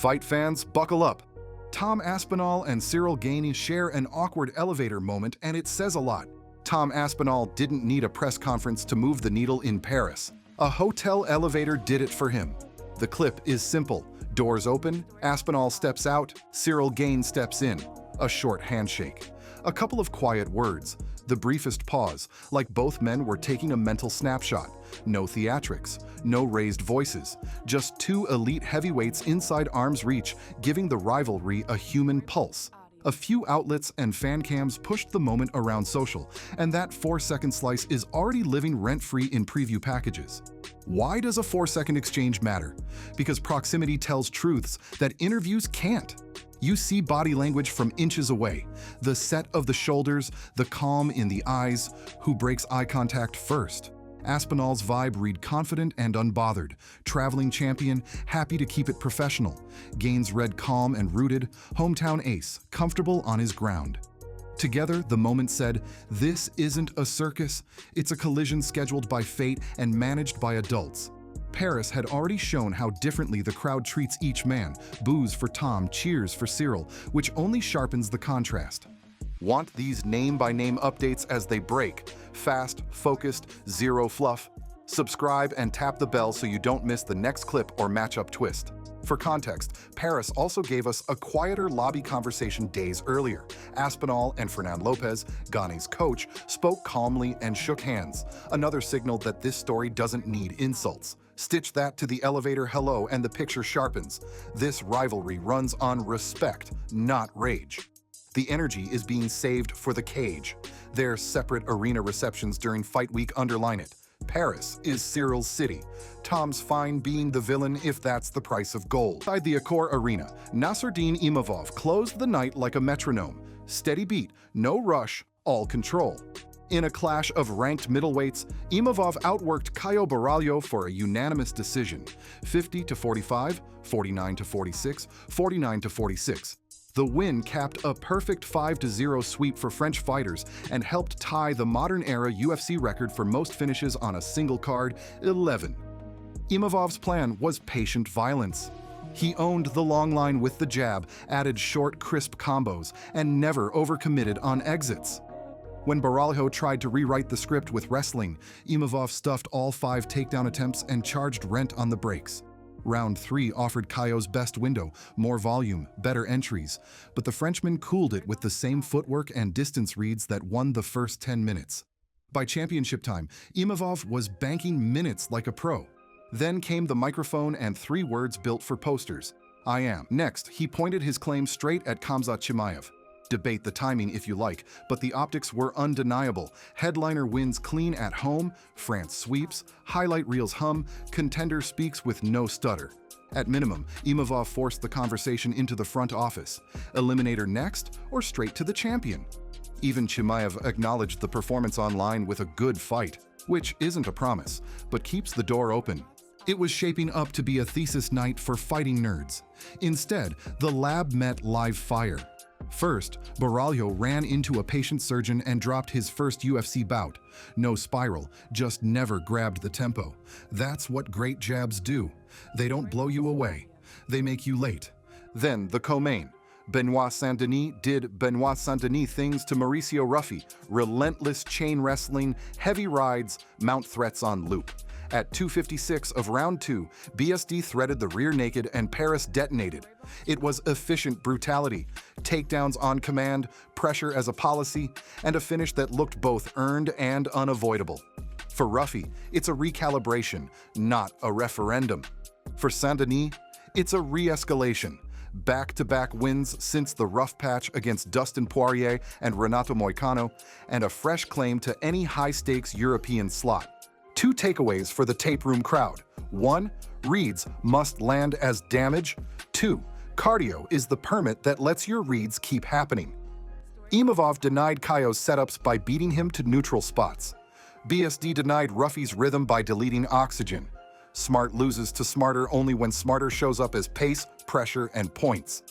Fight fans, buckle up. Tom Aspinall and Ciryl Gane share an awkward elevator moment, and it says a lot. Tom Aspinall didn't need a press conference to move the needle in Paris. A hotel elevator did it for him. The clip is simple. Doors open, Aspinall steps out, Ciryl Gane steps in. A short handshake. A couple of quiet words. The briefest pause, like both men were taking a mental snapshot. No theatrics, no raised voices, just two elite heavyweights inside arm's reach, giving the rivalry a human pulse. A few outlets and fan cams pushed the moment around social, and that 4-second slice is already living rent-free in preview packages. Why does a 4-second exchange matter? Because proximity tells truths that interviews can't. You see body language from inches away, the set of the shoulders, the calm in the eyes, who breaks eye contact first. Aspinall's vibe read confident and unbothered, traveling champion, happy to keep it professional. Gane's read calm and rooted, hometown ace, comfortable on his ground. Together, the moment said, this isn't a circus, it's a collision scheduled by fate and managed by adults. Paris had already shown how differently the crowd treats each man. Boos for Tom, cheers for Ciryl, which only sharpens the contrast. Want these name-by-name updates as they break? Fast, focused, zero fluff? Subscribe and tap the bell so you don't miss the next clip or matchup twist. For context, Paris also gave us a quieter lobby conversation days earlier. Aspinall and Fernand Lopez, Gane's coach, spoke calmly and shook hands, another signal that this story doesn't need insults. Stitch that to the elevator hello and the picture sharpens. This rivalry runs on respect, not rage. The energy is being saved for the cage. Their separate arena receptions during fight week underline it. Paris is Ciryl's city. Tom's fine being the villain if that's the price of gold. Inside the Accor Arena, Nassourdine Imavov closed the night like a metronome. Steady beat, no rush, all control. In a clash of ranked middleweights, Imavov outworked Caio Borralho for a unanimous decision, 50-45, 49-46, 49-46. The win capped a perfect 5-0 sweep for French fighters and helped tie the modern-era UFC record for most finishes on a single card, 11. Imavov's plan was patient violence. He owned the long line with the jab, added short, crisp combos, and never overcommitted on exits. When Borralho tried to rewrite the script with wrestling, Imavov stuffed all 5 takedown attempts and charged rent on the brakes. Round 3 offered Caio's best window, more volume, better entries, but the Frenchman cooled it with the same footwork and distance reads that won the first 10 minutes. By championship time, Imavov was banking minutes like a pro. Then came the microphone and 3 words built for posters. I am. Next, he pointed his claim straight at Khamzat Chimaev. Debate the timing if you like, but the optics were undeniable. Headliner wins clean at home, France sweeps, highlight reels hum, contender speaks with no stutter. At minimum, Imavov forced the conversation into the front office. Eliminator next, or straight to the champion? Even Chimaev acknowledged the performance online with a good fight, which isn't a promise, but keeps the door open. It was shaping up to be a thesis night for fighting nerds. Instead, the lab met live fire. First, Borralho ran into a patient surgeon and dropped his first UFC bout. No spiral, just never grabbed the tempo. That's what great jabs do. They don't blow you away. They make you late. Then the co-main. Benoît Saint-Denis did Benoît Saint-Denis things to Mauricio Ruffy. Relentless chain wrestling, heavy rides, mount threats on loop. At 2:56 of round 2, BSD threaded the rear naked and Paris detonated. It was efficient brutality, takedowns on command, pressure as a policy, and a finish that looked both earned and unavoidable. For Ruffy, it's a recalibration, not a referendum. For Saint-Denis, it's a re-escalation. Back-to-back wins since the rough patch against Dustin Poirier and Renato Moicano, and a fresh claim to any high-stakes European slot. 2 takeaways for the tape room crowd. 1, reads must land as damage. 2, cardio is the permit that lets your reads keep happening. Imavov denied Caio's setups by beating him to neutral spots. BSD denied Ruffy's rhythm by deleting oxygen. Smart loses to smarter only when smarter shows up as pace, pressure, and points.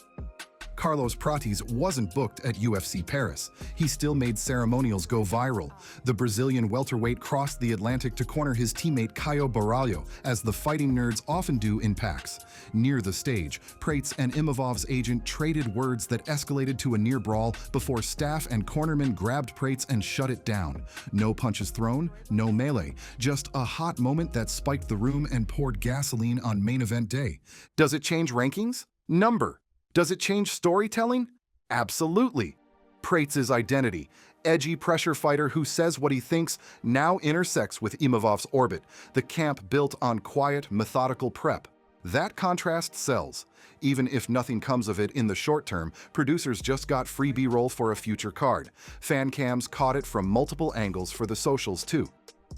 Carlos Prates wasn't booked at UFC Paris. He still made ceremonials go viral. The Brazilian welterweight crossed the Atlantic to corner his teammate Caio Borralho, as the fighting nerds often do in packs. Near the stage, Prates and Imavov's agent traded words that escalated to a near brawl before staff and cornermen grabbed Prates and shut it down. No punches thrown, no melee, just a hot moment that spiked the room and poured gasoline on main event day. Does it change rankings? Number. Does it change storytelling? Absolutely. Prates' identity, edgy pressure fighter who says what he thinks, now intersects with Imavov's orbit, the camp built on quiet, methodical prep. That contrast sells. Even if nothing comes of it in the short term, producers just got free B-roll for a future card. Fan cams caught it from multiple angles for the socials too.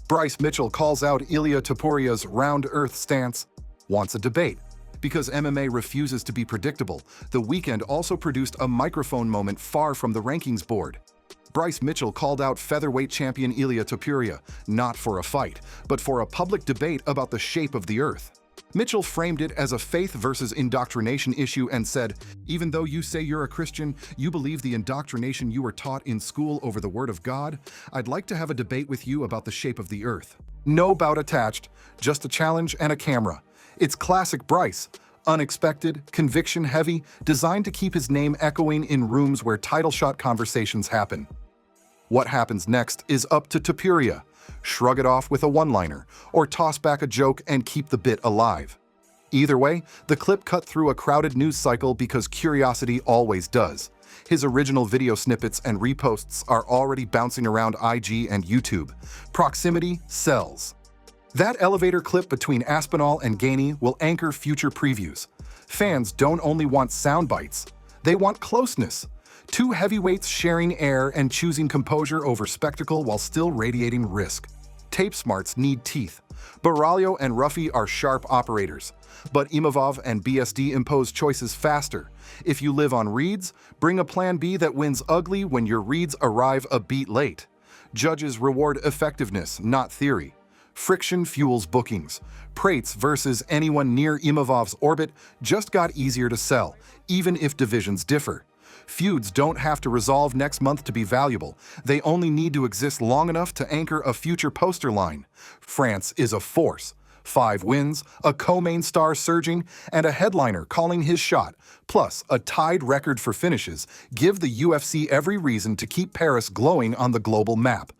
Bryce Mitchell calls out Ilia Topuria's round earth stance, wants a debate. Because MMA refuses to be predictable, the weekend also produced a microphone moment far from the rankings board. Bryce Mitchell called out featherweight champion Ilia Topuria, not for a fight, but for a public debate about the shape of the earth. Mitchell framed it as a faith versus indoctrination issue and said, "Even though you say you're a Christian, you believe the indoctrination you were taught in school over the Word of God? I'd like to have a debate with you about the shape of the earth." No bout attached, just a challenge and a camera. It's classic Bryce, unexpected, conviction-heavy, designed to keep his name echoing in rooms where title shot conversations happen. What happens next is up to Topuria. Shrug it off with a one-liner, or toss back a joke and keep the bit alive. Either way, the clip cut through a crowded news cycle because curiosity always does. His original video snippets and reposts are already bouncing around IG and YouTube. Proximity sells. That elevator clip between Aspinall and Gane will anchor future previews. Fans don't only want sound bites, they want closeness. Two heavyweights sharing air and choosing composure over spectacle while still radiating risk. Tape smarts need teeth. Borralho and Ruffy are sharp operators, but Imavov and BSD impose choices faster. If you live on reads, bring a plan B that wins ugly when your reads arrive a beat late. Judges reward effectiveness, not theory. Friction fuels bookings. Prates versus anyone near Imavov's orbit just got easier to sell, even if divisions differ. Feuds don't have to resolve next month to be valuable. They only need to exist long enough to anchor a future poster line. France is a force. 5 wins, a co-main star surging, and a headliner calling his shot, plus a tied record for finishes, give the UFC every reason to keep Paris glowing on the global map.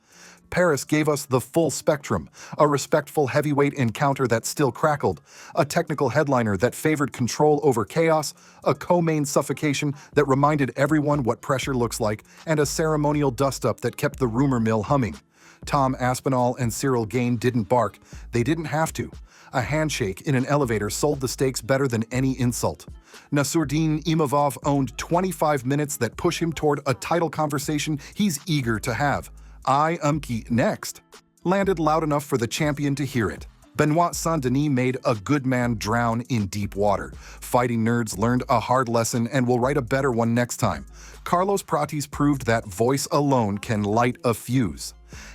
Paris gave us the full spectrum, a respectful heavyweight encounter that still crackled, a technical headliner that favored control over chaos, a co-main suffocation that reminded everyone what pressure looks like, and a ceremonial dust-up that kept the rumor mill humming. Tom Aspinall and Ciryl Gane didn't bark. They didn't have to. A handshake in an elevator sold the stakes better than any insult. Nassourdine Imavov owned 25 minutes that push him toward a title conversation he's eager to have. I am key next landed loud enough for the champion to hear it. Benoît Saint-Denis made a good man drown in deep water. Fighting nerds learned a hard lesson and will write a better one next time. Carlos Prates proved that voice alone can light a fuse.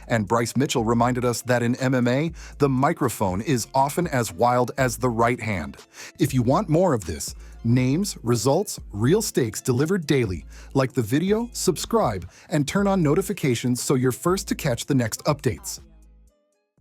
And Bryce Mitchell reminded us that in MMA, the microphone is often as wild as the right hand. If you want more of this, names, results, real stakes delivered daily. Like the video, subscribe, and turn on notifications so you're first to catch the next updates.